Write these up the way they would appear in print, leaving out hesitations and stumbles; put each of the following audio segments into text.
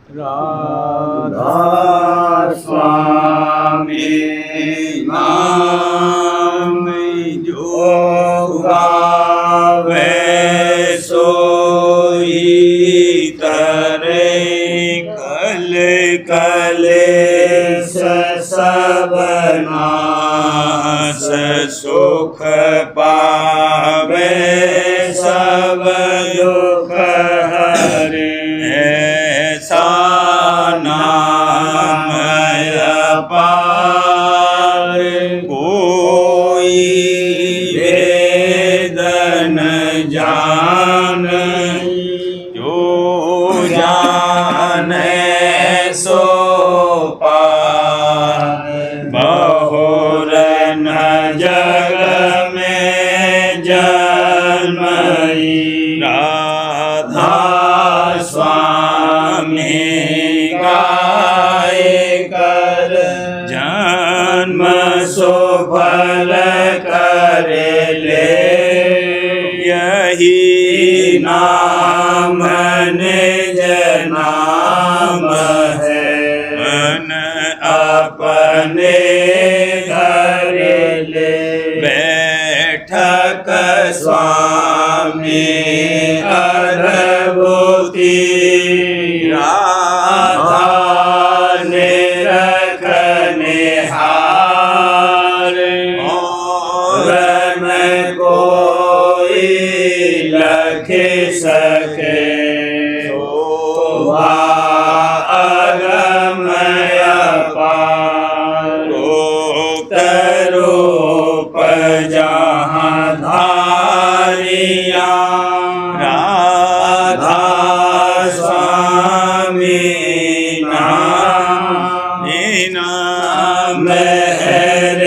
राधा स्वामी नाम जो गावे सोई तरे कल कलेश सब नाश सुख पावे सब दुख हरे ऐसा नाम अपार कोई वेद न जाने जो जाने सो पार बहुर न जग में जन्मई राधा स्वामी गाय कर जन्म सुफल करे ले यही नाम निज नाम है मन अपने घर ले बैठक स्वामी अद्भुति राधा निरखने हार और न कोई लख सके शोभा अगमय अपार गुप्त रूप जहाँ धारिया राधा स्वामी नाम मेहर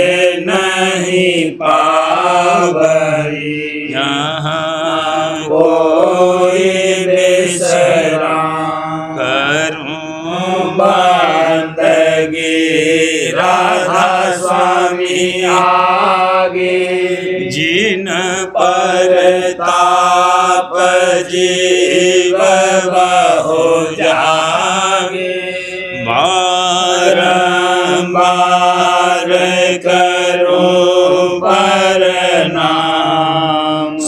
नहीं पावई यहाँ कोई विश्राम करूं बंदगी राधा स्वामी आगे जिन पर ताप जीव हो जागे बारंबार करो प्रणाम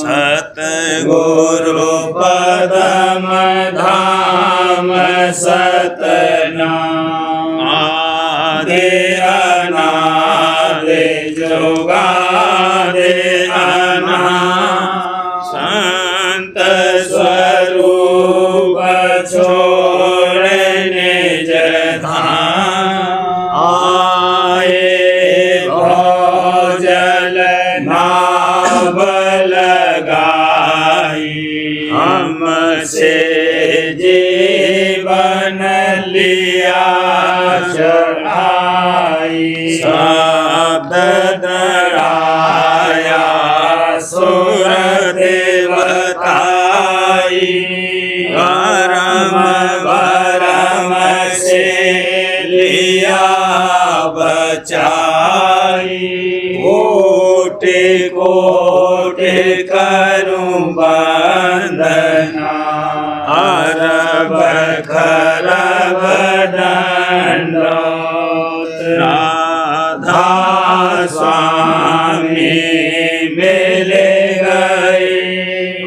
सतगुरु पदम धाम सतनाम आदि अनादि जोगादि अनादि संत स्वरूप छोड़ निज धाम आए भोजल नाव लगाई हमसे जीवन लिया चढ़ाई शब्द दराया सुर देवताई परम परम से लिया बचाई कोटि कोटि करूं वंदना अरब खरब दंडोत राधा स्वामी मिल गए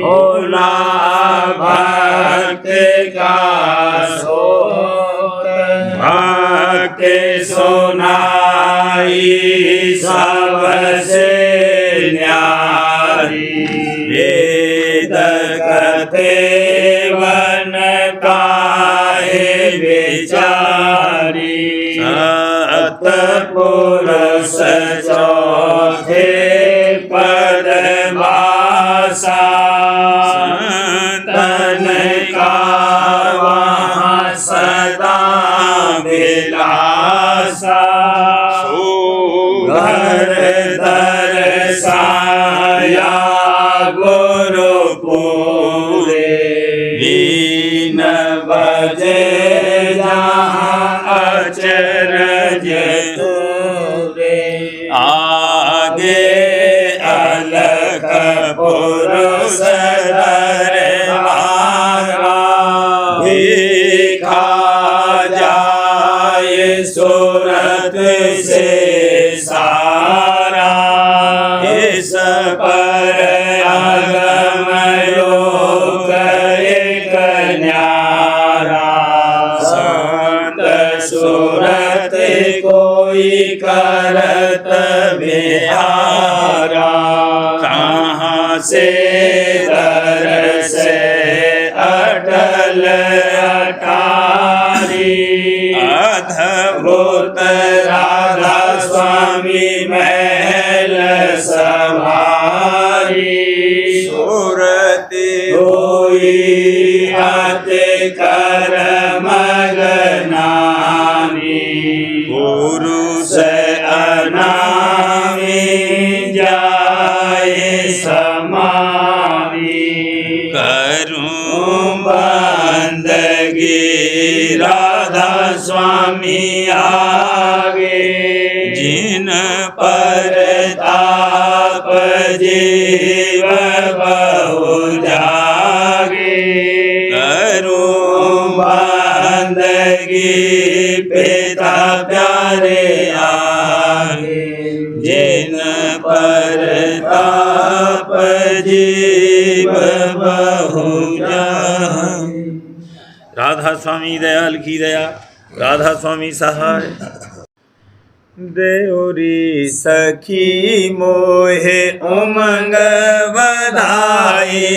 खोला भक्त का सोत भक्त सुनाई सबसे न्यारी वेद कथे वन काहे विचारी सतपुरुष चौथे पद भाषा संतन का वहाँ सदा विलासा सुघर दर्शाया गुरु पूरे दीन बजे जहाँ अचरज तूरे आगे अलख पुरुष दरबारा भिखारी सूरत से सारा, इस पर अगम लोक एक न्यारा। संत सूरत कोई करत बिहारा, कहाँ से दरस अटल अटारी। अद्भुत राधा स्वामी महल सवारी, सूरति होई आते कर मगनानी। पुरुष अनामी जाए समानी, करूं बंदगी राधा स्वामी आगे। जिन पर ताप जीव बहु जागे, करूं बंदगी पिता प्यारे आगे। जिन पर ताप जीव बहु जागे। राधा स्वामी दयाल की दया, राधा स्वामी सहाय। देउरी सखी मोहे उमंग बधाई,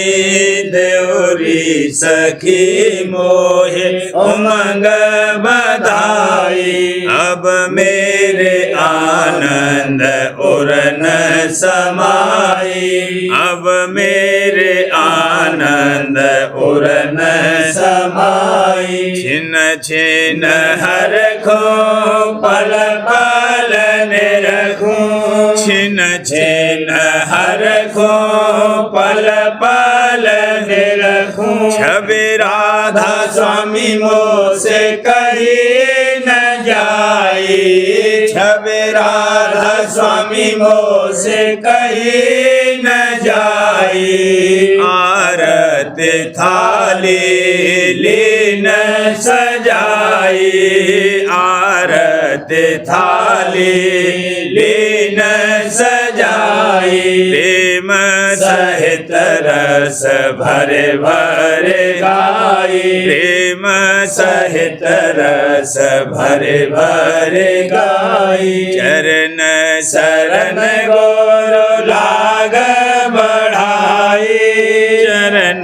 देउरी सखी मोहे उमंग बधाई। अब मेरे आनंद उरन समाई, अब मेरे आनंद उरन समाई। छिन छिन हर खो पल पल निरखूं, छिन छिन हर खो पल पल निरखूं। छवि राधा स्वामी मोह से कही न जाई, छवि राधा स्वामी मोह से कही न जाई। आरत थाली लीन सजाई, आरत थाली लीन सजाई। प्रेम सहित रस भरे भरे गाई, प्रेम सहित रस भरे भरे गाई। चरण शरण गोरु लाग बढ़ाई, चरण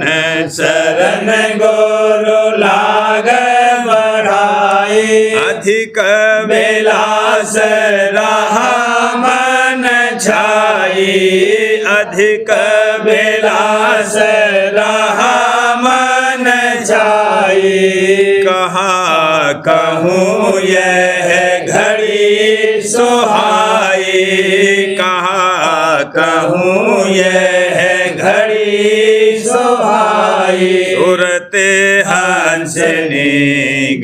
शरण गोरु लाग बढ़ाई। अधिक विलास रहा मन छाई, अधिक विलास रहा मन छाई। कहाँ कहूँ यह घड़ी सुहाई, कहाँ कहूँ यह घड़ी सुहाई। सूरत हंसनी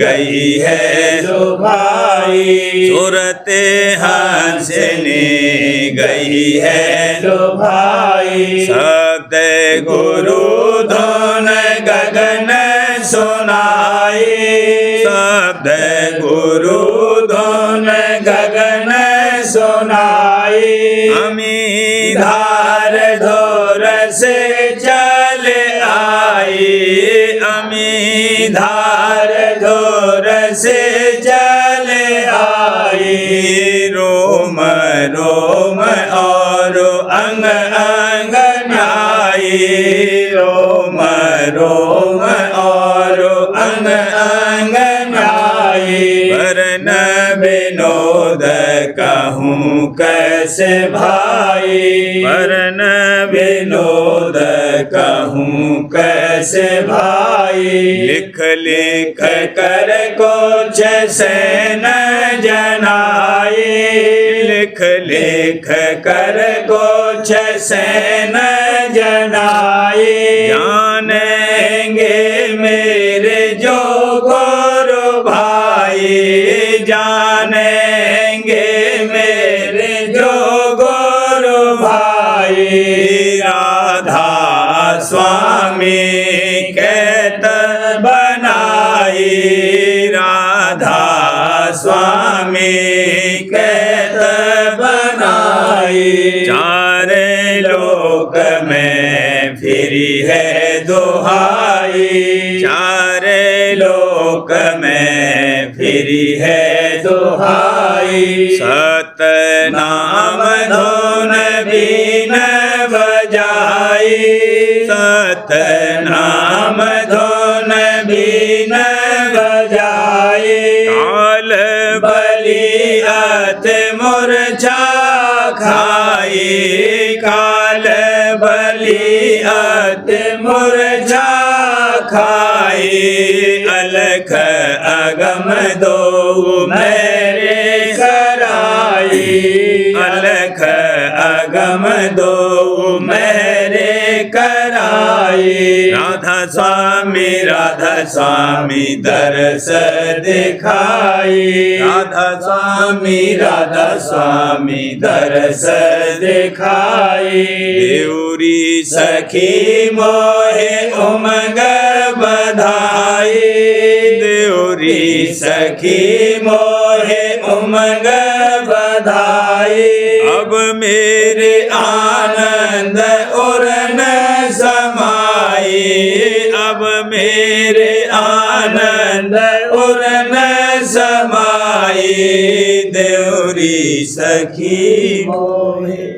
गई है जो भाई, सूरत हंसनी गई है जो भाई। शब्द गुरु धुन गगन सुनाई, शब्द गुरु धुन गगन सुनाई। अमी धार धोर से चल आई, अमी धार धोर से चल आई। रोम रोम और अंग अंग न्याई, रोम रोम और अंग अंग न्याई। वरन विनोद कहूँ कैसे भाई, वरन विनोद कहूँ कैसे भाई। लिख लिख कर कुछ से न जनाई, लिख लिख कर कुछ से न जनाई। जानेंगे मेरे जो गुरु भाई, जानेंगे मेरे जो गुरु भाई। राधा स्वामी कहत बनाई, राधा स्वामी स्वामी कहत बनाई, चार लोक में फिरी है दुहाई, चार लोक में फिरी है दुहाई। सतनाम धुन बीन बजाई, सतनाम धुन बीन बजाई। काल बलि अति मूर्छा खाई, काल बलि अति मूर्छा खाई। अलख अगम दो मेरे कराई, अलख अगम दो मेरे कराई। राधा स्वामी दरस दिखाई, राधा स्वामी दरस दिखाई। देउरी सखी मोहे उमंग बधाई, देउरी सखी मोहे उमंग बधाई। अब मेरे आनंद और न समाई, अब मेरे आनंद और न समाई। देउरी सखी मोहे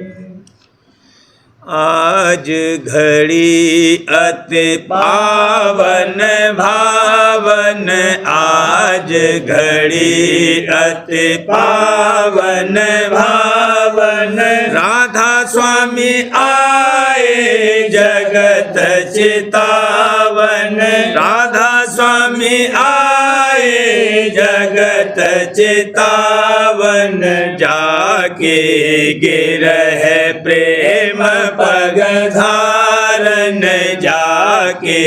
आज घड़ी अति पावन भावन, आज घड़ी अति पावन भावन। राधा स्वामी आए जगत चितावन, राधा स्वामी आए जगत चितावन। जाके गिर है प्रेम पग धारन, जाके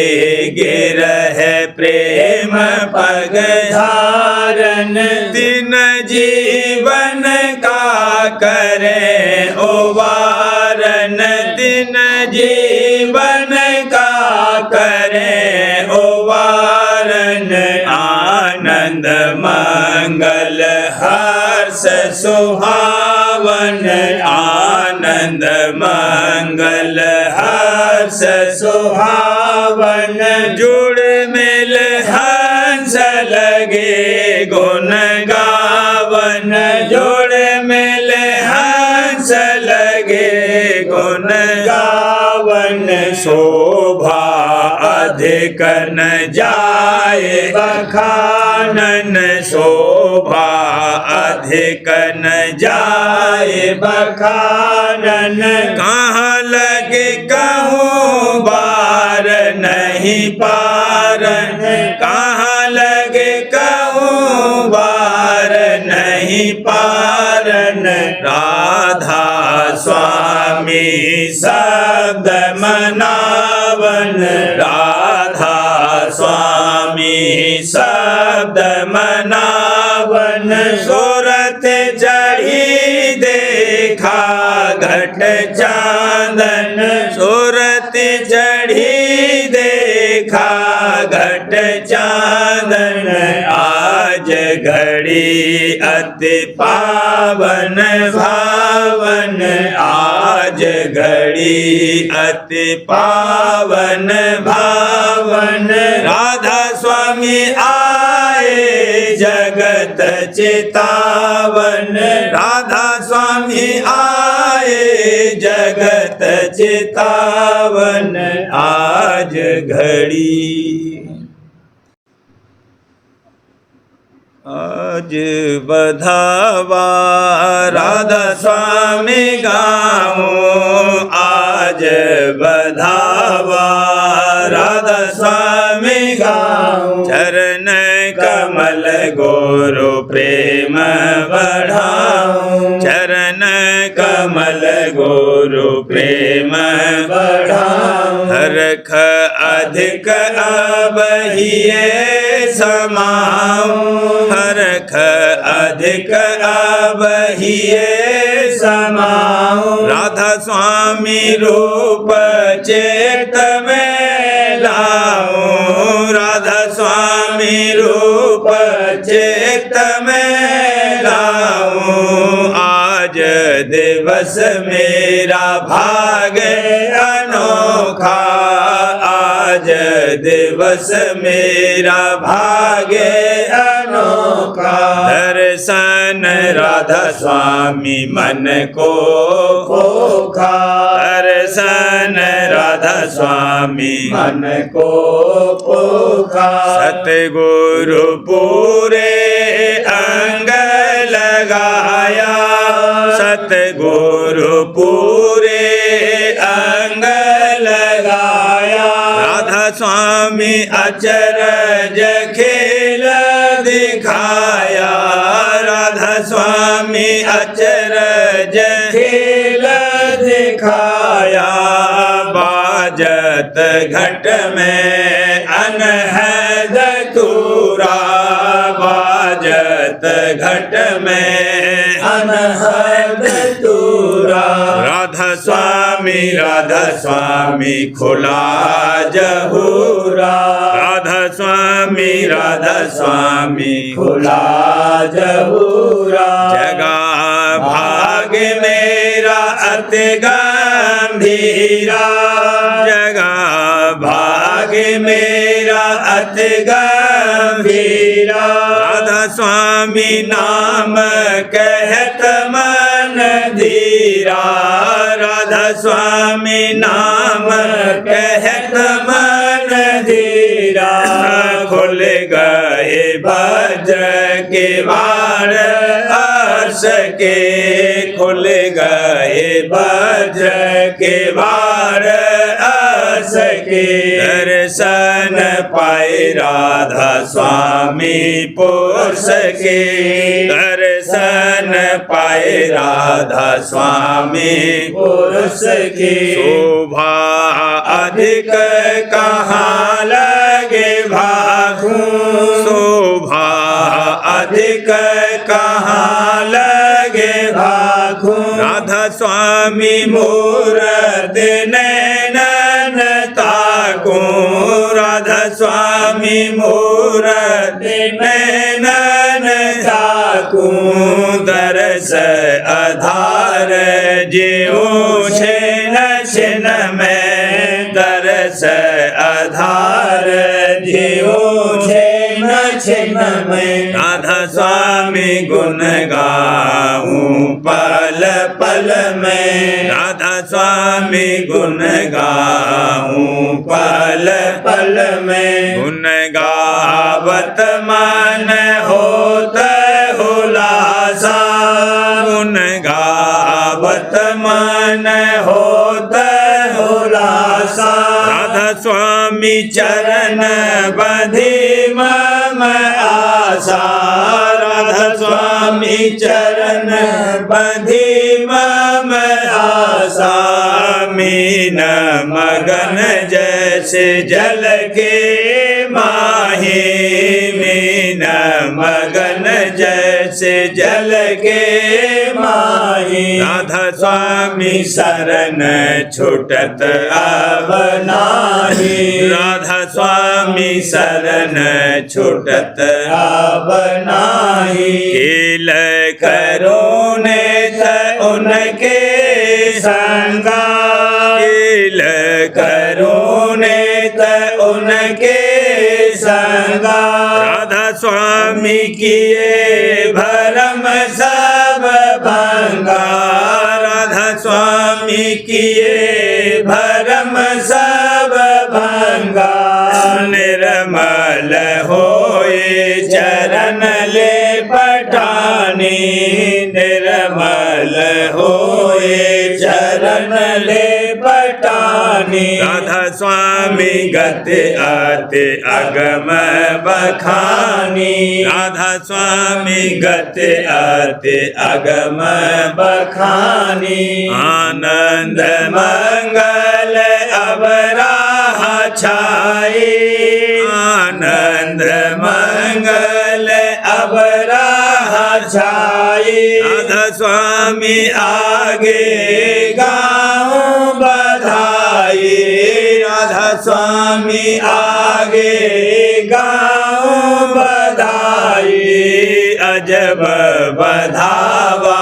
गिर है प्रेम पग धारन। दिन जीवन का करे उवारन, दिन जीवन का करे उवारन। आनंद मंगल हर्ष सुहावन, आनंद मंगल हर्ष सुहावन। जुड़ मिल हंस लगे गुण गावन, जुड़ मिल हंस लगे गुण गावन। शोभा अधिक न जाए बखानन, शोभा अधिक न जाए बखानन। कहाँ लगे कहूँ बार नहीं पारन, कहाँ लगे कहूँ बार नहीं पारन। राधा स्वामी शब्द मनावन, राधा स्वामी शब्द मनावन। सूरत चढ़ी देखा घट चांदन, सूरत चढ़ी देखा घट चांदन। आज घड़ी अति पावन भावन, आज घड़ी अति पावन भावन। राधा स्वामी आए जगत चितावन, राधा स्वामी आए जगत चितावन। आज घड़ी आज बधावा राधा स्वामी गाऊं, आज बधावा राधा स्वामी गाऊं। चरण कमल गुरु प्रेम बढ़ाऊं, चरण कमल गुरु प्रेम बढ़ाऊं। हरख अधिक अब हिये समाऊं, हरख अधिक अब हिये समाऊं। राधा स्वामी रूप चेत में लाऊं, राधा स्वामी रूप चित्त में लाऊं। आज दिवस मेरा भाग्य अनोखा, आज दिवस मेरा भाग्य अनोखा। दर्शन राधा स्वामी मन को खोखा, दर्शन राधा स्वामी मन को खोखा। सतगुरु पूरे अंग लगाया, सतगुरु पूरे अंग लगाया। राधा स्वामी अचरज खेल दिखाया, राधा स्वामी अचरज खेल दिखाया। बाजत घट में अनहद तूरा, बाजत घट में अनहद तूरा। राधा स्वामी खुला जहूरा, राधा स्वामी खुला जहूरा। जगा भाग मेरा अति गंभीरा, जगा भाग मेरा अति गंभीरा। राधा स्वामी नाम कहत मन धीरा, राधा स्वामी नाम कहत मन धीरा। खुल गए बज के वार अर्श के, खुल गए बज के वार अर्श के। दर्शन पाए राधा स्वामी पुरुष के, दर्शन पाए राधा स्वामी पुरुष के। शोभा अधिक कहाँ लगे भागू, शोभा अधिक कहाँ लगे भागू। राधा स्वामी मूरत नैनन ताकू, राधा स्वामी मूरत नैनन ताकू। दरस आधार ज्यों छिन छिन में, दरस आधार ज्यों छिन छिन में। राधा स्वामी गुण गाऊं पल पल में, राधा स्वामी गुण गाऊं पल पल में। गुण गावत मन होत हुलासा, गुण गावत मन होत हुलासा। राधा स्वामी चरण बंधी मम आशा, राधा स्वामी चरण बंधी मम आशा। मीन मगन जैसे जल के माही, मीन मगन जैसे जल के माही। राधा स्वामी शरण छुटत अब नाही, राधा स्वामी शरण छुटत अब नाही। खेल करो ने उनके संगा, खेल करो ने उनके संगा। राधा स्वामी किए भरम सब भंगा, राधा स्वामी किए भरम सब भंगा। निर्मल होए चरण ले पठानी, निर्मल होए चरण ले पठानी। राधा स्वामी गति अति अगम बखानी, राधा स्वामी गति अति अगम बखानी। आनंद मंगल अब राह छाई, आनंद मंगल अब राह छाई। राधा स्वामी आगे गाऊं बधाई, राधा स्वामी आगे गाऊं बधाई। अजब बधावा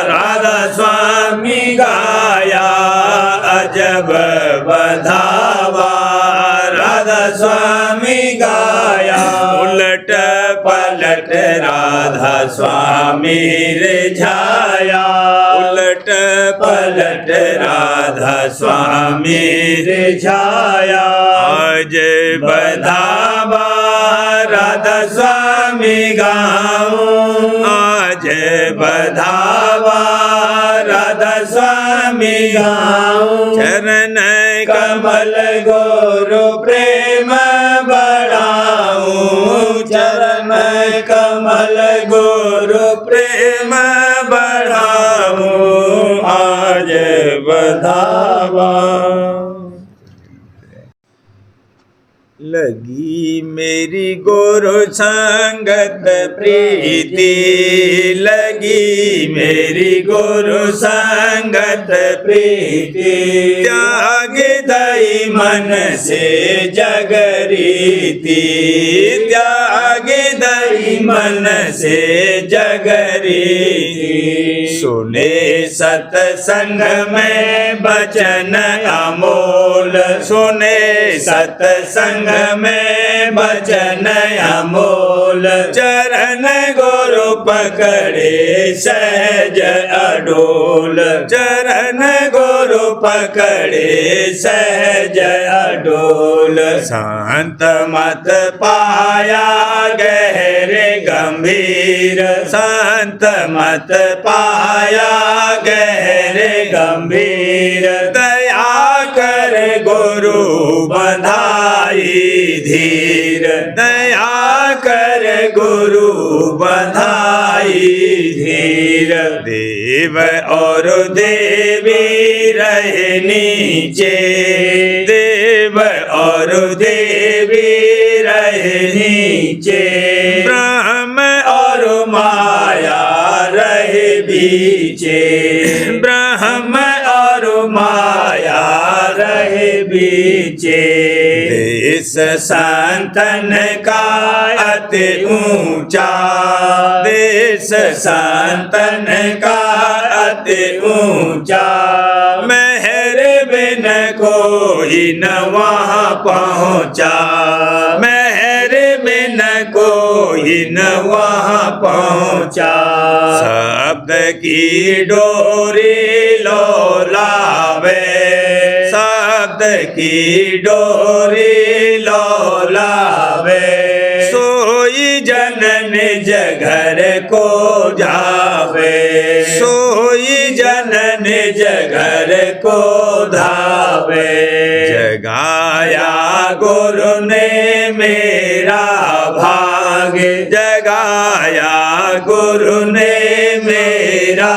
राधा स्वामी गाया अजब बधावा राधा स्वामी गाया उलट पलट राधा स्वामी रिझाया उलट पलट राधा स्वामी रिझाया आज बधावा राधा स्वामी गाऊं आज बधावा राधा स्वामी गाऊं चरण कमल गुरु प्रेम बढ़ाऊं चरण कमल गुरु प्रेम बढ़ाऊं आज बधावा लगी मेरी गुरु संगत प्रीति लगी मेरी गुरु संगत प्रीति त्याग दई मन से जगरीति त्याग दई मन से जगरीति सुने सत्संग में बचन अमोल सुने सत्संग में बचन अमोल चरण गुरु पकड़े सहज अडोल चरण गुरु पकड़े सहज अडोल शांत मत पाया गहरे गंभीर शांत मत पाया गहरे गंभीर दया कर गुरु बंधाई धीर दया कर गुरु बंधाई धीर देव और देवी रहे नीचे देव और देवी रहे नीचे ब्रह्म और माया रहे बीचे ब्रह्म और माया रहे बीचे देश संतन का अति ऊंचा देश संतन का अति ऊंचा मेहर बिन कोई न वहाँ पहुँचा मेहर बिन कोई न वहाँ पहुँचा शब्द की डोरी लोलावे शब्द की डोरी लोलावे सोई जन निज घर को जावे सोई जन निज घर को धावे जगाया गुरु ने मेरा भाग जगाया गुरु ने मेरा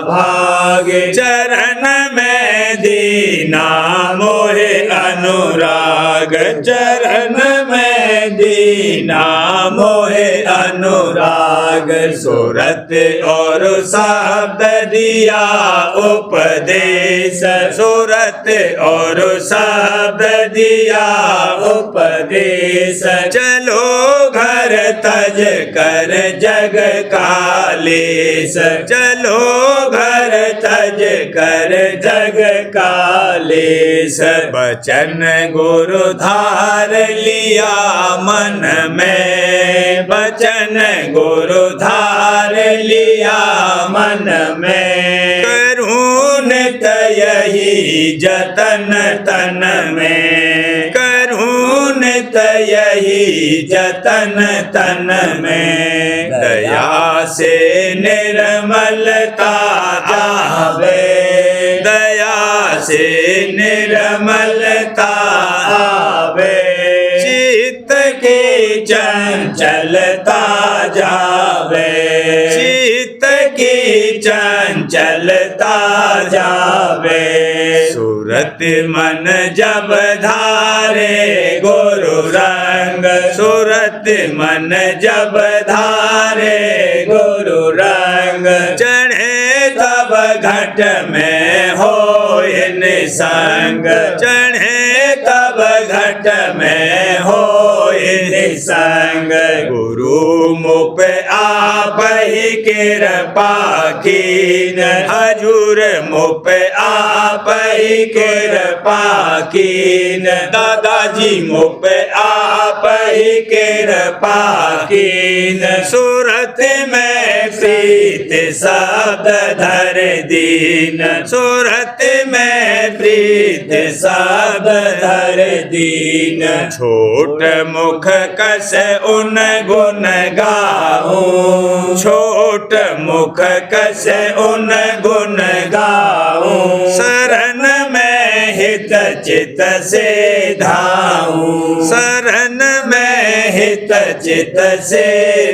भाग चरण में दीना मोहे अनुराग चरण में दीना मोहे अनुराग सूरत और शब्द दिया उपदेश सूरत और शब्द दिया उपदेश चलो घर तज कर जग कालेश चलो घर तज कर जग कालेश बचन गुरु धार लिया मन में बचन गुरु धार लिया मन में करूं नित यही जतन तन में करूं नित यही जतन तन में दया से निर्मलता आवे दया से निर्मलता आवे चित्त की चंचलता जावे चित्त की चंचलता जावे सूरत मन जब धारे गुरु रंग सूरत मन जब धारे गुरु रंग चढ़े तब घट में हो निसंग चढ़े तब घट में हो निसंग गुरु मुख मुप आप ही कृपा कीन हजूर मुप आप ही कृपा कीन दादाजी मुप आप ही कृपा कीन सूरत में प्रीत शब्द धर दीन सूरत में प्रीत शब्द धर दीन छोट मुख कस उन गुण गाऊं छोट मुख कस उन गुण गाऊं शरण में हित चित से धाऊं शरण में हित चित से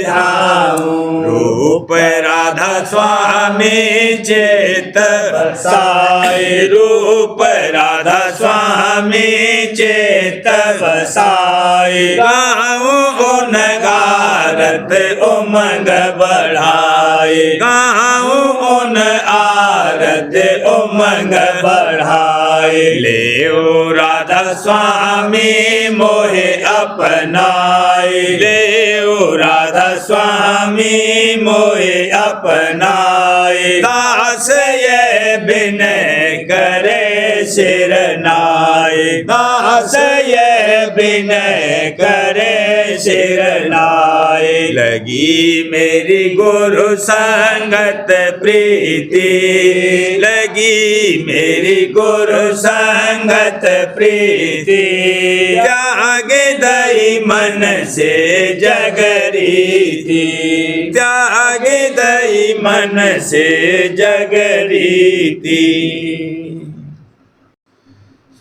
धाऊं रूप राधा स्वामी चित बसाए रूप राधा स्वामी चित बसाए गाऊं उन गारत उमंग बढ़ाए गाऊं उन आरत उमंग बढ़ाए ले ओ राधा स्वामी मोहे अपनाए ले ओ राधा स्वामी मोहे अपनाए दास ये बिनय करे सिर नाय दास ये बिनय करे सिर नाय लगी मेरी गुरु संगत प्रीति लगी मेरी गुरु संगत प्रीति त्याग दई मन से जगरीति त्याग दई मन से जगरीति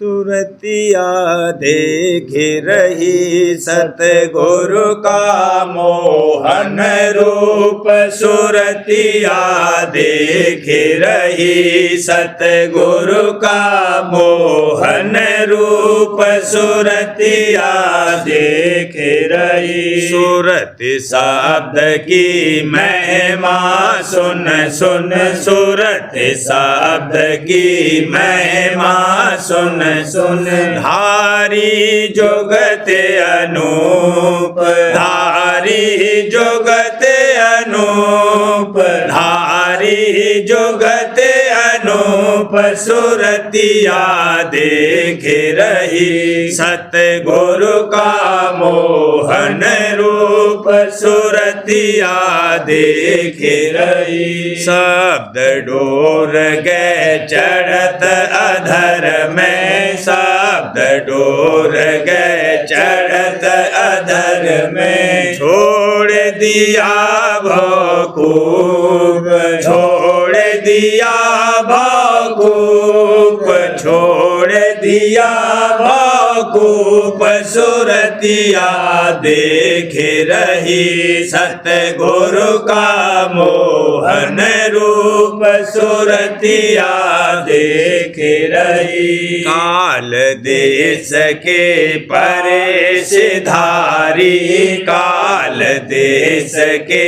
सुरतिया देख रही सतगुरु का मोहन रूप सुरतिया देख रही सतगुरु का मोहन रूप सुरतिया देख रही सूरत शब्द की महिमा सुन सुन सूरत शब्द की महिमा सुन सुन धारी जुगत अनूप धारी जुगत अनूप धारी जुगत अनूप सुरतिया देख रही सतगुरु का मोहन रूप सुरतिया देख रही शब्द डोर गए चढ़त अधर में शब्द डोर गए चढ़त अधर में छोड़ दिया भूख छोड़ दिया भूख छोड़ दिया भूख सुरतिया देख रही सतगुरु का मोहन रूप सुरतिया देख रही काल देश के परेश धारी काल देश के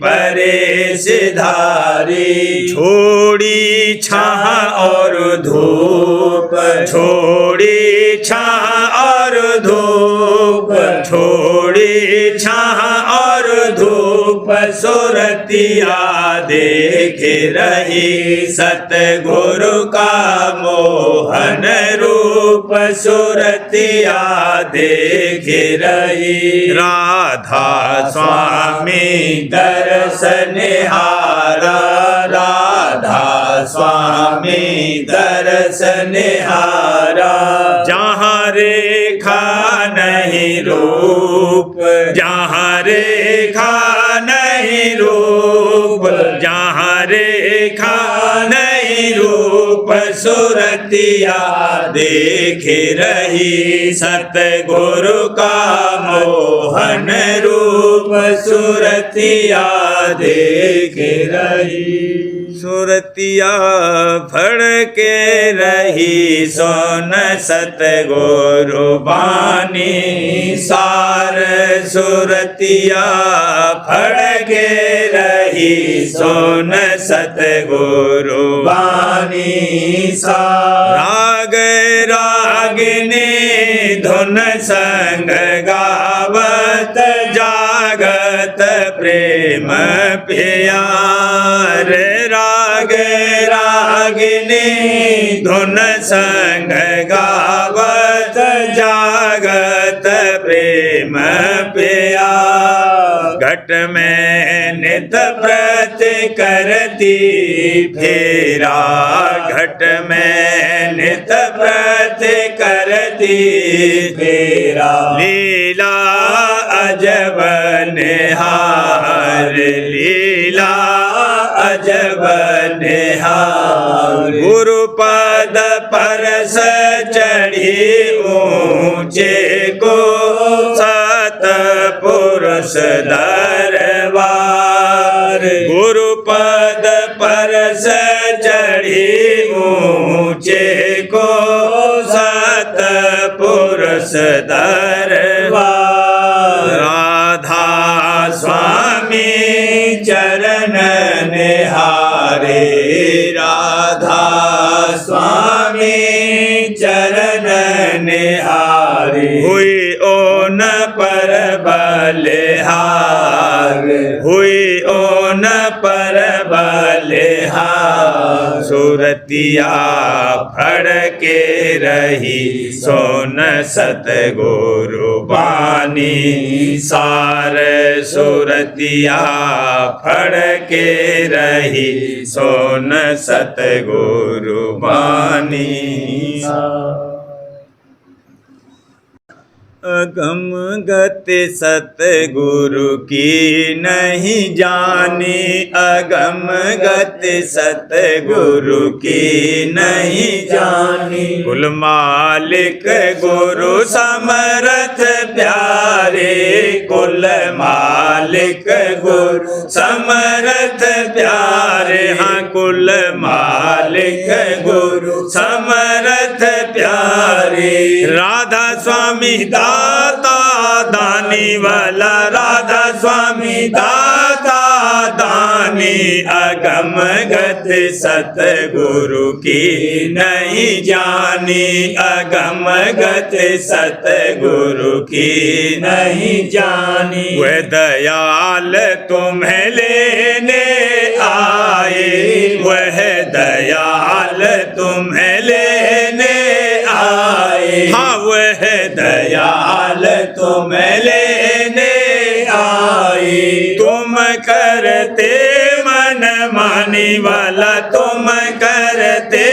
परेश धारी छोड़ी छाह और धूप छोड़ी छाह और धूप छोड़ी छाह और धूप सुरतिया देख रही सतगुरु का मोहन रूप सुरतिया देख रही राधा स्वामी दर्शन हारा राधा स्वामी दर्शन हारा जहाँ रेखा नहीं रूप जहाँ रेखा नहीं रूप जहाँ रेखा नहीं रूप सुरतिया देख रही सतगुरु का मोहन रूप सुरतिया देख रही सुरतिया फड़ के रही सोन सतगुरु बानी सार सुरतिया फड़ के रही सोन सतगुरु बानी सार राग रागिनी धुन संग गावत जागत प्रेम प्रेम प्यार राग रागिनी धुन संग गावत जागत प्रेम प्यार घट में नित प्रति करती फेरा घट में नित प्रति करती फेरा लीला अजब निहार लीला अजब निहार गुरु पद परस चढ़ी ऊंचे को सतपुरुष दरबार गुरु पद परस चढ़ी ऊंचे को सतपुरुष दरबार राधा स्वामी चरण निहारे राधा स्वामी चरण निहारे हुई ओन पर बलिहार हुई ओन पर बलिहार सुरतिया फड़ के रही सोन सतगुरु बानी सार सुरतिया फड़ के रही सोन सतगुरु बानी अगम गति सतगुरु की नहीं जानी अगम गति सतगुरु की नहीं जानी कुल मालिक गुरु समरथ प्यारे कुल मालिक गुरु समरथ प्यारे हाँ कुल मालिक गुरु समरथ प्यारे राधा स्वामी दाता दानी वाला राधा स्वामी दाता दानी अगम गति सतगुरु की नहीं जानी अगम गति सतगुरु की नहीं जानी वह दयाल तुम्हें लेने आए वह दयाल तुम्हें लेने आए हाँ वह दयाल तुम्हें लेने आए तुम करते मन मानी वाला तुम करते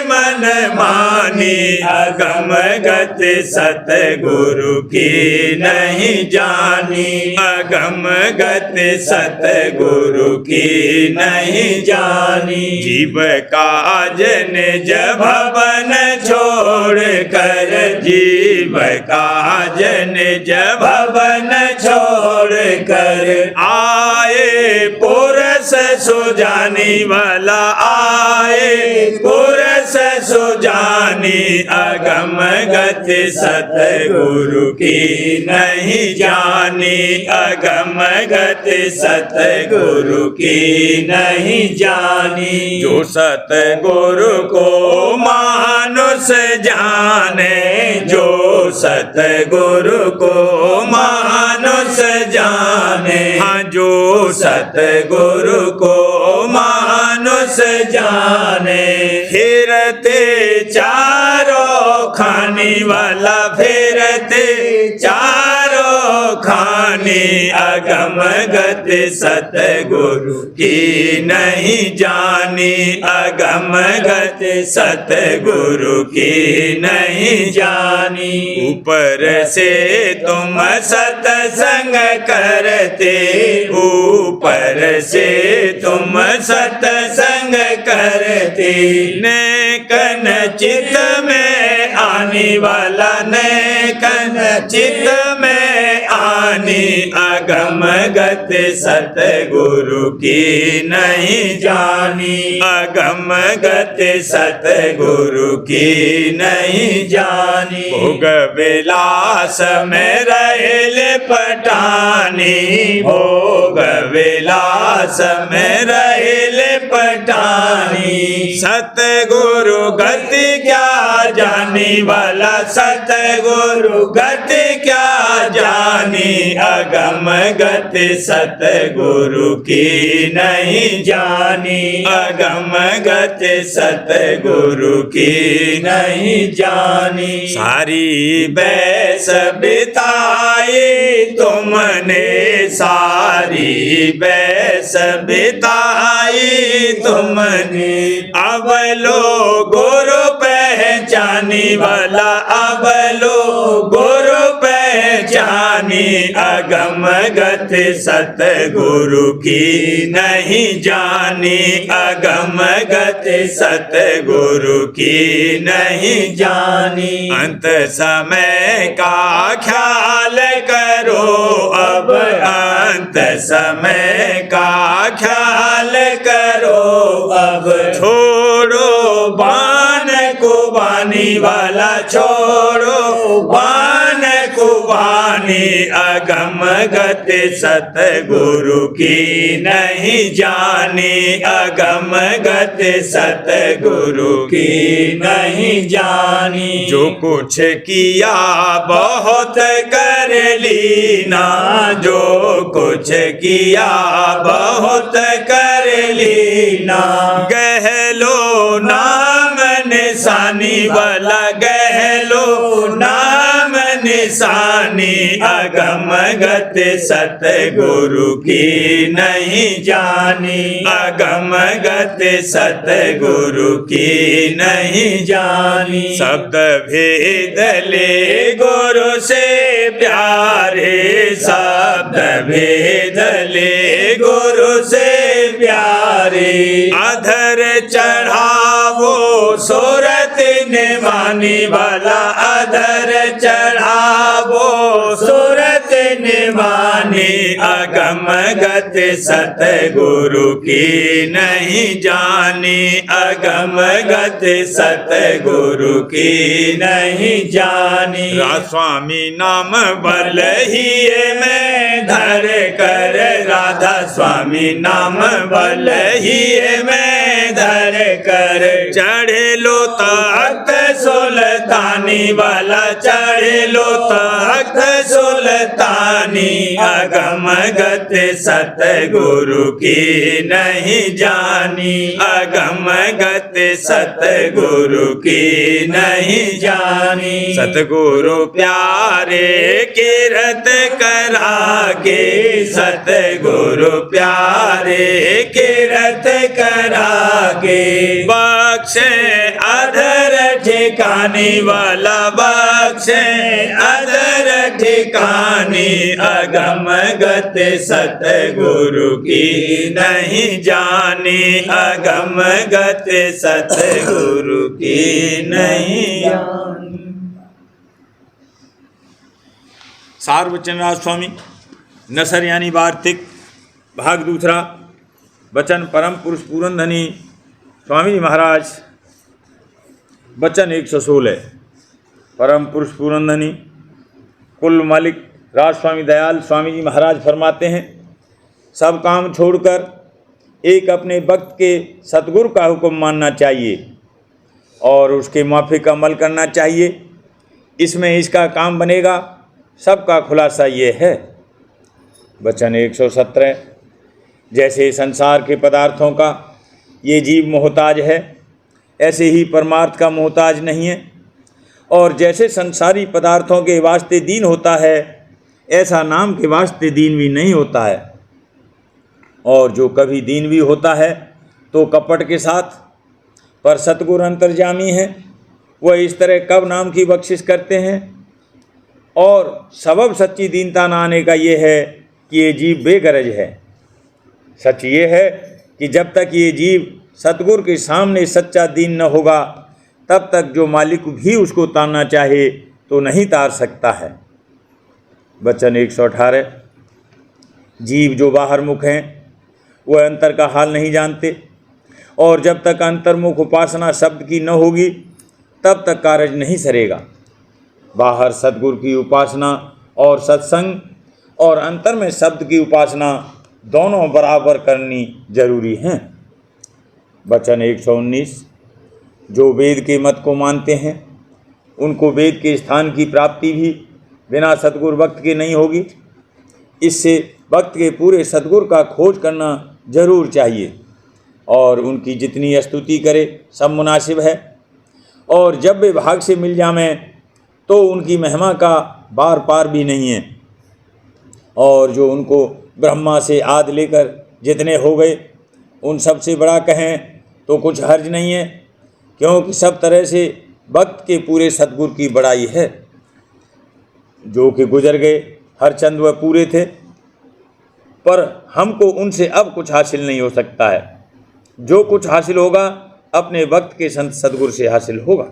मन मानी अगम गति सतगुरु की नहीं जानी अगम गति सतगुरु की नहीं जानी जीव काज निज भवन छोड़ कर जीव काज निज भवन छोड़ कर आए पुरस सुजानी वाला आए पुरस सुजानी अगम गति सतगुरु की नहीं जानी अगम गति सतगुरु की नहीं जानी जो सतगुरु को मानुष जाने जो सतगुरु को मानुष जाने हाँ जो सतगुरु को मानुष जाने फिरते चारों खानी वाला फिरते चारों खानी अगम गति सतगुरु की नहीं जानी अगम गति सतगुरु की नहीं जानी ऊपर से तुम सत्संग करते ऊपर से तुम सत्संग करते नेकन चित में आने वाला नेकन चित में आने अगम गति सतगुरु की नहीं जानी अगम गति सतगुरु की नहीं जानी भोग विलास में रहेल पटानी भोग विलास में रहेल पटानी सतगुरु गति क्या जानी वाला सतगुरु गति क्या जानी अगम गति सतगुरु की नहीं जानी, अगम गति सतगुरु की नहीं जानी। सारी बैस बिताई तुमने, सारी बैस बिताई तुमने, अब लो गुरु पहचानी वाला, अब लो गुरु पहचानी। अगम गति सतगुरु की नहीं जानी, अगम गति सतगुरु की नहीं जानी। अंत समय का ख्याल करो अब, अंत समय का ख्याल करो अब। छोड़ो बान कुबानी वाला, छोड़ो बान कुबानी। अगम गति सतगुरु की नहीं जानी, अगम गति सतगुरु की नहीं जानी। जो कुछ किया बहुत कर लीना, जो कुछ किया बहुत कर लीना। गहलो नाम निशानी वाला, गहलो नाम निशानी। अगम गति सतगुरु की नहीं जानी, अगम गति सतगुरु की नहीं जानी। शब्द भेद ले गुरु से प्यारे, शब्द भेद ले गुरु से प्यारे। अधर चढ़ावो सूरत निभानी वाला, अधर चढ़ावो सूरत निभानी। अगम गति सतगुरु की नहीं जानी, अगम गति सतगुरु की नहीं जानी। स्वामी नाम बल ही में धर कर, राधा स्वामी नाम बल ही में धर कर। चढ़े लो तख्त सुल्तानी वाला, चढ़े लो तख्त सुल्तानी। अगम गति सतगुरु की नहीं जानी, अगम गति सतगुरु की नहीं जानी। सतगुरु प्यारे कीरत करा के, सतगुरु प्यारे कीरत करा के। बख्शे अधर ठिकानी वाला, बख्शे अधर ठिकानी। अगम गति सतगुरु की नहीं जानी, अगम गति सतगुरु की नहीं जानी। सार वचनराज स्वामी नसर यानी वार्तिक भाग दूसरा। वचन परम पुरुष पूरनधनी स्वामी जी महाराज। वचन 116। परम पुरुष पूरनधनी कुल मालिक राज स्वामी दयाल स्वामी जी महाराज फरमाते हैं, सब काम छोड़कर एक अपने वक्त के सतगुरु का हुक्म मानना चाहिए और उसके माफिक अमल करना चाहिए। इसमें इसका काम बनेगा। सबका खुलासा ये है। वचन 117। जैसे संसार के पदार्थों का ये जीव मोहताज है, ऐसे ही परमार्थ का मोहताज नहीं है। और जैसे संसारी पदार्थों के वास्ते दीन होता है, ऐसा नाम के वास्ते दीन भी नहीं होता है। और जो कभी दीन भी होता है तो कपट के साथ। पर सतगुरु अंतर्जामी हैं, वह इस तरह कब नाम की बख्शिश करते हैं। और सबब सच्ची दीनता न आने का ये है कि ये जीव बेगरज है। सच ये है कि जब तक ये जीव सतगुरु के सामने सच्चा दीन न होगा, तब तक जो मालिक भी उसको तानना चाहे तो नहीं तार सकता है। वचन 118। जीव जो बाहर मुख हैं वह अंतर का हाल नहीं जानते, और जब तक अंतर्मुख उपासना शब्द की न होगी तब तक कार्य नहीं सरेगा। बाहर सतगुरु की उपासना और सत्संग और अंतर में शब्द की उपासना दोनों बराबर करनी जरूरी हैं। वचन 119। जो वेद के मत को मानते हैं उनको वेद के स्थान की प्राप्ति भी बिना सतगुरु भक्त के नहीं होगी। इससे भक्त के पूरे सद्गुरु का खोज करना जरूर चाहिए और उनकी जितनी स्तुति करे सब मुनासिब है। और जब वे भाग से मिल जावें तो उनकी महिमा का बार पार भी नहीं है। और जो उनको ब्रह्मा से आदि लेकर जितने हो गए उन सब से बड़ा कहें तो कुछ हर्ज नहीं है, क्योंकि सब तरह से भक्त के पूरे सद्गुरु की बड़ाई है। जो कि गुजर गए हरचंद वह पूरे थे, पर हमको उनसे अब कुछ हासिल नहीं हो सकता है। जो कुछ हासिल होगा अपने भक्त के संत सद्गुरु से हासिल होगा।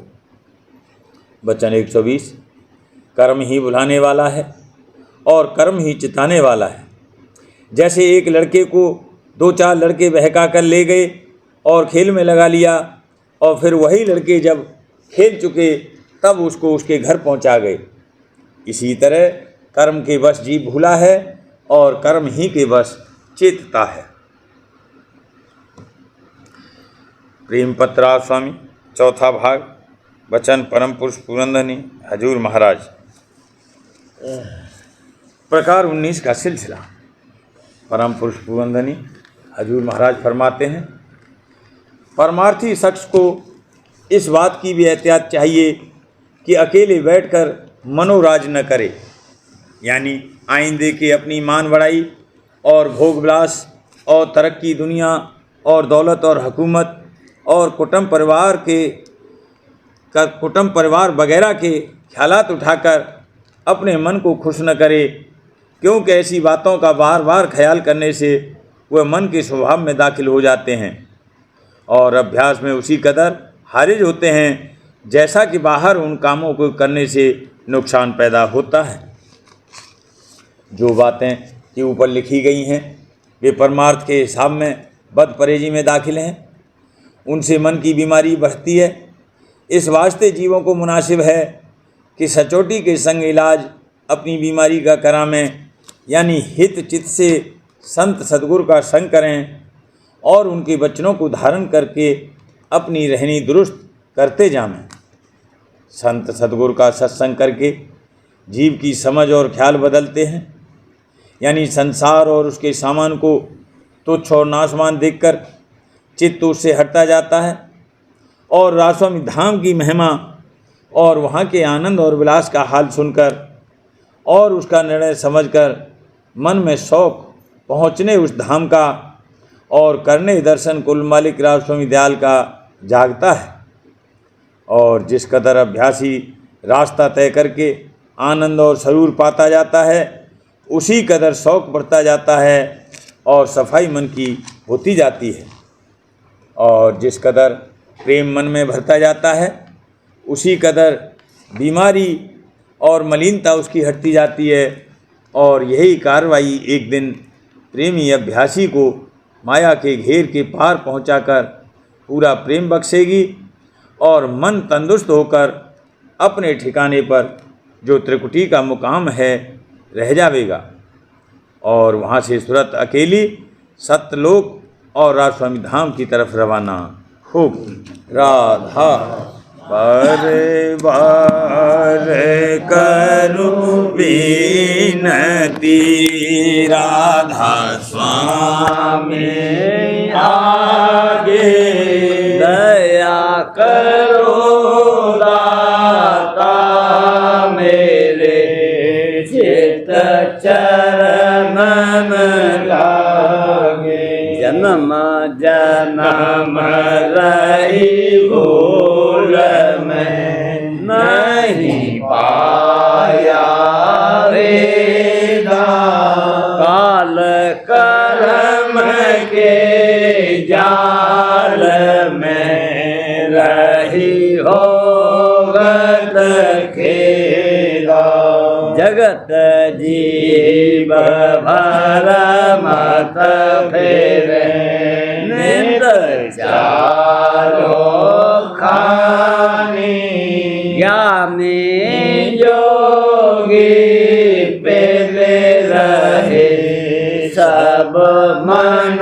वचन 120। कर्म ही बुलाने वाला है और कर्म ही चिताने वाला है। जैसे एक लड़के को 2-4 लड़के बहका कर ले गए और खेल में लगा लिया और फिर वही लड़के जब खेल चुके तब उसको उसके घर पहुंचा गए, इसी तरह कर्म के वश जीव भूला है और कर्म ही के वश चेतता है। प्रेम पत्रा स्वामी चौथा भाग। वचन परम पुरुष पुरंदनी हजूर महाराज। प्रकार 19 का सिलसिला। परम पुरुष पुरंदनी हजूर महाराज फरमाते हैं, परमार्थी शख्स को इस बात की भी एहतियात चाहिए कि अकेले बैठकर मनोराज न करे, यानी आइंदे के अपनी मान बढ़ाई और भोग विलास और तरक्की दुनिया और दौलत और हुकूमत और कुटुंब परिवार वगैरह के ख्यालात उठाकर अपने मन को खुश न करे, क्योंकि ऐसी बातों का बार बार ख्याल करने से वह मन के स्वभाव में दाखिल हो जाते हैं और अभ्यास में उसी कदर हारिज होते हैं जैसा कि बाहर उन कामों को करने से नुकसान पैदा होता है। जो बातें कि ऊपर लिखी गई हैं वे परमार्थ के हिसाब में बदपरहेजी में दाखिल हैं, उनसे मन की बीमारी बढ़ती है। इस वास्ते जीवों को मुनासिब है कि सचोटी के संग इलाज अपनी बीमारी का करामें, यानी हित चित्त से संत सद्गुरु का संग करें और उनके वचनों को धारण करके अपनी रहनी दुरुस्त करते जाएं। संत सद्गुरु का सत्संग करके जीव की समझ और ख्याल बदलते हैं, यानी संसार और उसके सामान को तुच्छ और नाशवान देखकर चित्त उससे हटता जाता है और रासवामी धाम की महिमा और वहाँ के आनंद और विलास का हाल सुनकर और उसका निर्णय समझकर मन में शौक पहुँचने उस धाम का और करने दर्शन कुल मालिक रासवामी दयाल का जागता है। और जिस कदर अभ्यासी रास्ता तय करके आनंद और सरूर पाता जाता है, उसी कदर शौक बढ़ता जाता है और सफाई मन की होती जाती है। और जिस कदर प्रेम मन में भरता जाता है, उसी कदर बीमारी और मलिनता उसकी हटती जाती है। और यही कार्रवाई एक दिन प्रेमी अभ्यासी को माया के घेर के पार पहुंचाकर पूरा प्रेम बख्शेगी और मन तंदुरुस्त होकर अपने ठिकाने पर जो त्रिकुटी का मुकाम है रह जावेगा और वहाँ से सूरत अकेली सत्यलोक और रासवामी धाम की तरफ रवाना होगी। राधा बारे बारे करूं विनती, राधा स्वामी आगे दया करो दाता मेरे चित चरण लागे। जन्म जन्म रही भूल में नहीं पाया रे काल कर्म के जाल में रही होगत खेला। जगत जीव भर मत फेरे नित चालो खानी। ज्ञानी योगी पेले रहे सब मन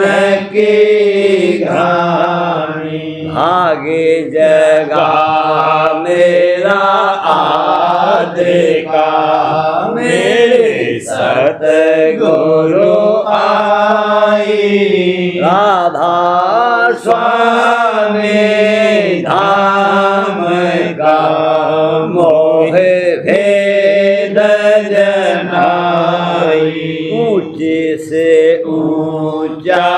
की घानी। भागे जगा मेरा आदि का मेरे सर सतगुरु आई। राधा स्वामी धाम का मोह भेद जनाई। ऊंचे से ऊंचा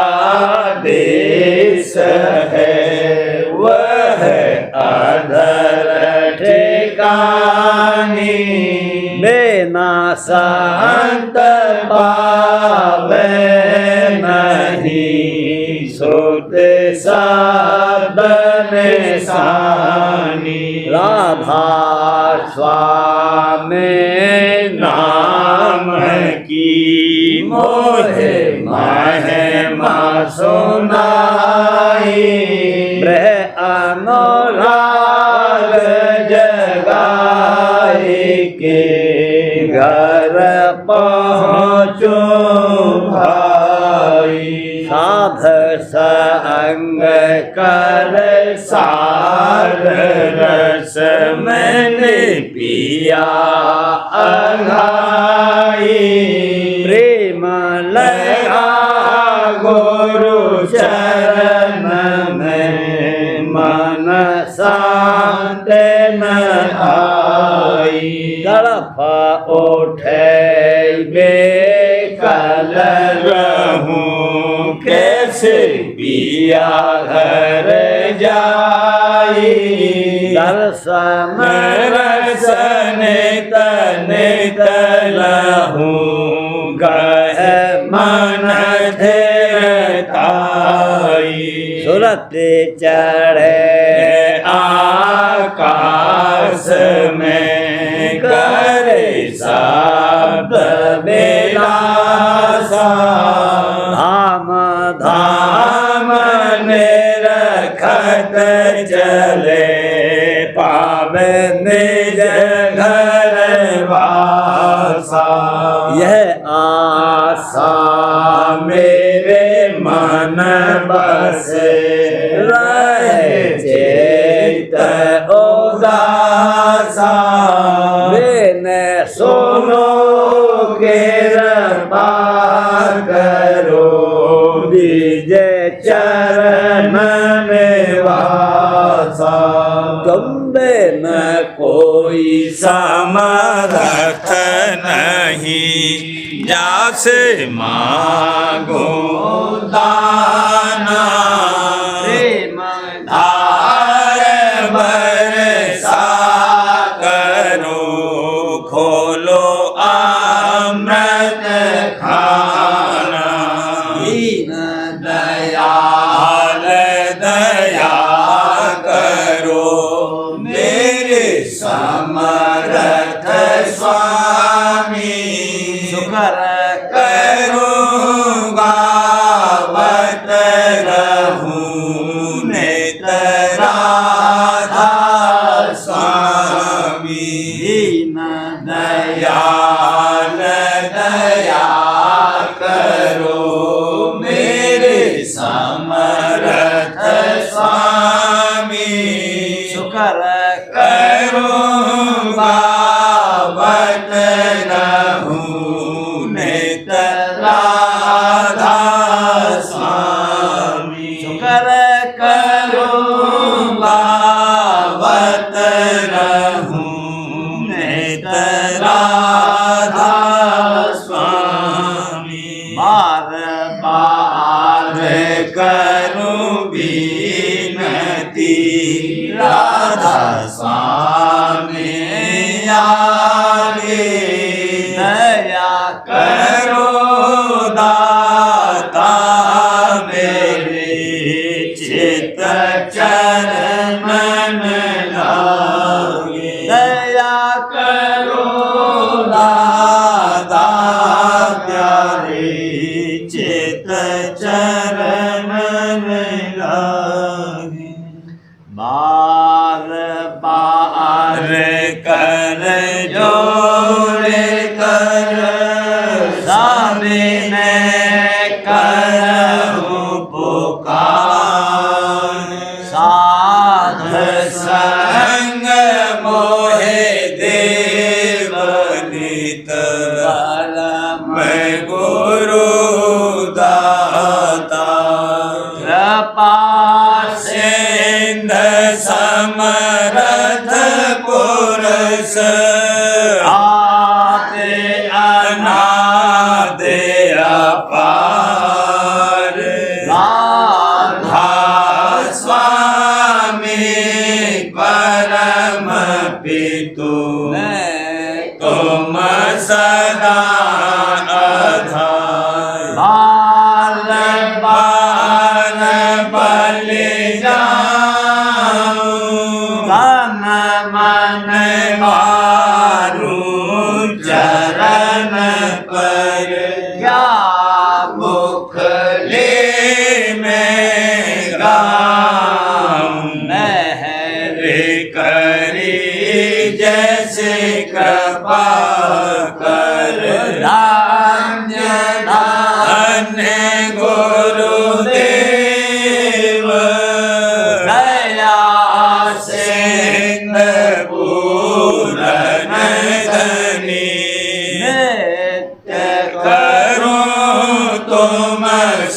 देश है वह अधर ठिकानी। बिना संत पावे नहीं सुत साधन सानी। राधा स्वामी नाम की मोहे महिमा सुनाई। ब्रह अनुराग जगाई के घर पहुँचो भाई। साध संग कर सार रस मैंने पिया अघाई। प्रेम लगा गुरु चरण में मन शांत न आई। तड़प उठे बेकल रहूं कैसे पिया घर जाई। दर्शन रसन तन तलहूं गह मन धीरताई। सुरत चढ़े आकाश में करे शब्द बेलासा। धाम धाम निरखत चले पावे निज घर वासा। यह आशा मेरे मन बसे रहे चेत उदासा। बिन सुनो कृपा करो निज चरण निवासा। तुम बिन कोई समर्थ नहीं जासे मांगो दाना। प्रेम धार बरसा करो खोलो अमृत खाना। दीन दयाल दया करो मेरे समर्थ स्वामी। शुक्र करूँगा बत रहूं नित राधा स्वामी। दीन दयाल दया करो मेरे समर्थ स्वामी। शुक्र करूँगा बत रहूं नित राधा स्वामी। शुक्र करूँगा बत रहूं नित राधा स्वामी। बार बार करूँ विनती राधा स्वामी आगे। दया करो दाता मेरे चित चरण लागे। दया करो दाता प्यारे चित चरण लागे। बार बार कर जोड़े कर सामने करहूं पुकार। साध संग मोहे देव नित बल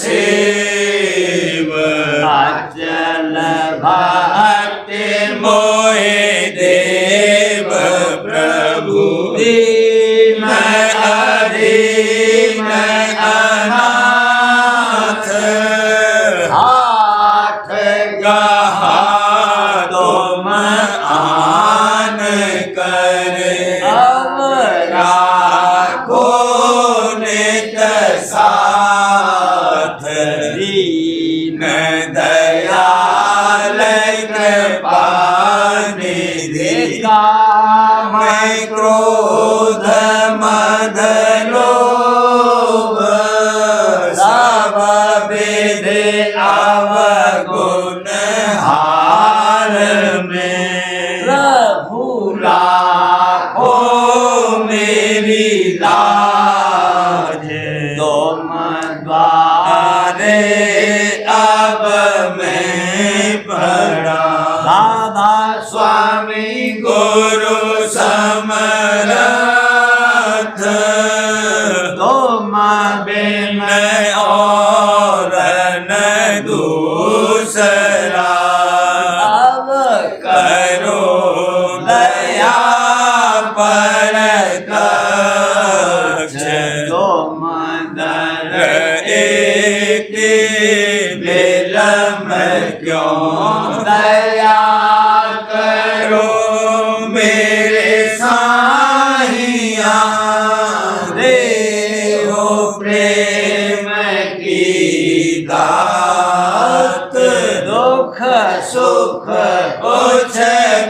शिव अचल भक्ति मोहे देव प्रभु दीन अधीन अनाथ हाथ कहा तुम आन कर अब राखो नित साथ दीन दयाल कृपा निधि काम मैं क्रोध मद लोभ सब विधि अवगुण हार में प्रभु राखो मेरी लाज तुम द्वारे अब मैं पड़ा दादा स्वामी गुरु समरथ तुम बिन और न दूसरा अब करो दया पर कक्ष तुम दर एक विलम क्यों दया करो मेरे साहिया देहो प्रेम की दात दुख सुख कुछ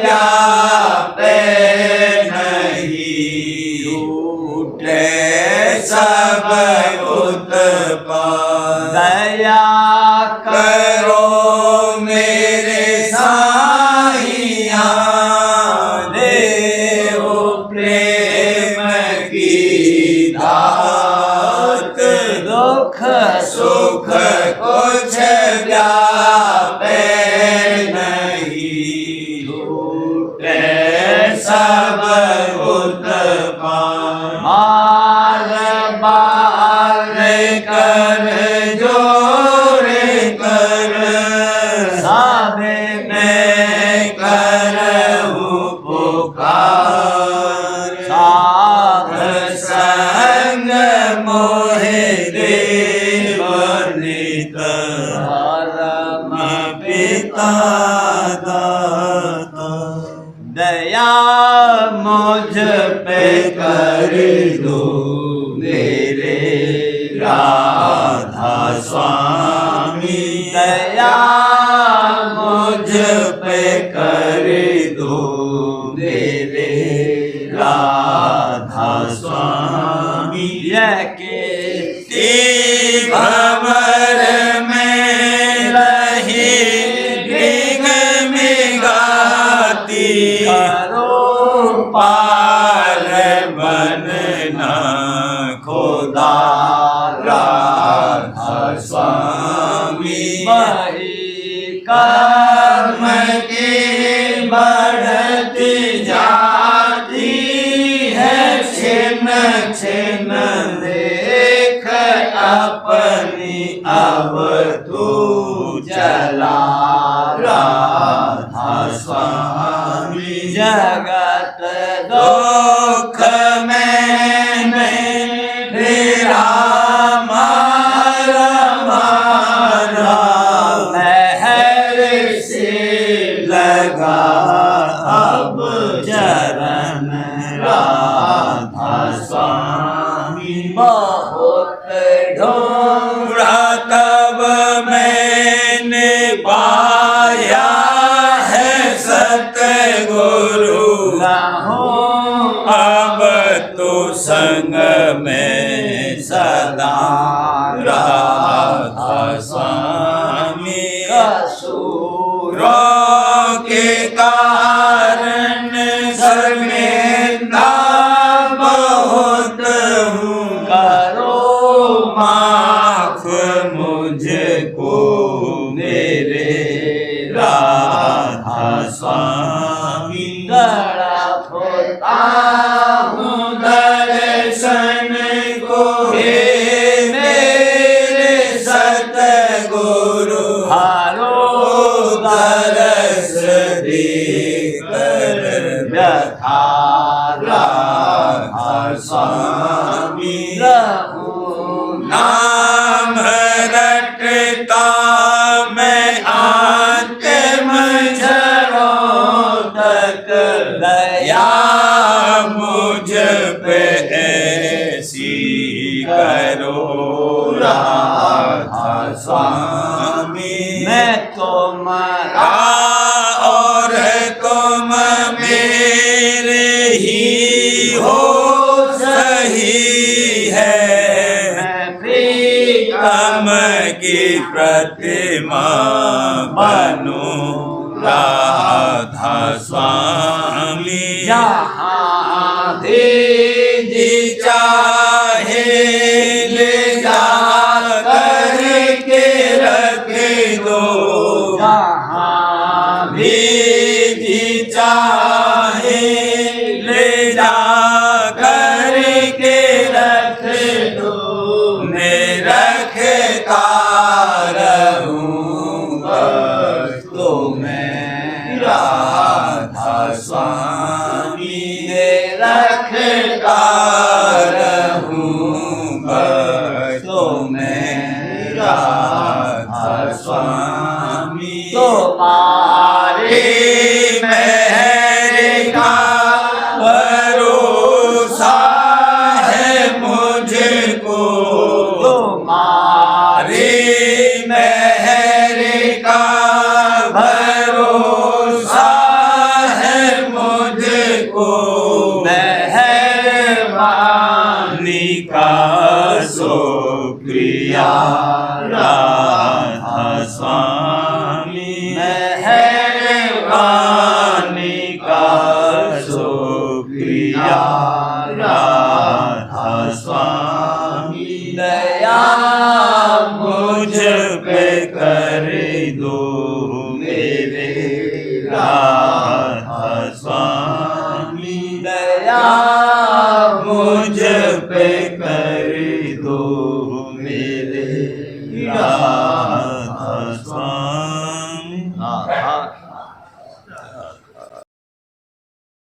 व्यापे नहीं टूटे सब उत्पाद दया करो मेरे साहिया देहो प्रेम की दात दुख सुख कुछ व्यापे नहीं टूटे सब उत्पाद मार बार कर जोरे कर साबे मैं करहूँ पुकार साध संग मोहे देव नित परम पिता दाता दया मुझ पे कर दो मेरे राधा स्वामी दया मुझ पे कर दो मेरे राधा स्वामी यह के भंवर में रही भीग मिगाती करो पार बनना खुदा राधा स्वामी मही कर्म की बढ़ती जाती है छिन छिन देख अपनी अब तू चला राधा स्वामी जगत दुख मैंने फिरा मारा मारा महर से लगा अब चरण राधा स्वामी बहुत ढूंढा तब मैंने पाया है सतगुरु अब तो संग में सदा राधा स्वामी असुरों के कारण शर्मिंदा बहुत हूँ करो माफ मुझको मेरे राधा स्वामी तड़प होता हूँ दर्शन को हे मेरे सत रहता मैं अंतिम क्षणों तक, दया मुझ पे ऐसी करो राधा स्वामी। मैं तुम्हारा और तुम मेरे ही हो सही है, प्रीतम की प्रतिमा बनूं राधा स्वामी। जहाँ भी जी चाहे ले जा करके रख दो, जहाँ भी जी चाहे ले जा करके रख दो, मैं रखता रहूं बस तुम्हें राधा स्वामी। रखता रहूं बस तुम्हें राधा स्वामी। तुम्हारे मेहर का भरोसा है मुझको, तुम्हारे मेहर का भरोसा है मुझको, मेहरबानी का शुक्रिया राधा स्वामी। मेहरबानी का शुक्रिया राधा स्वामी। दया मुझ पे कर दो मेरे राधा स्वामी। दया मुझ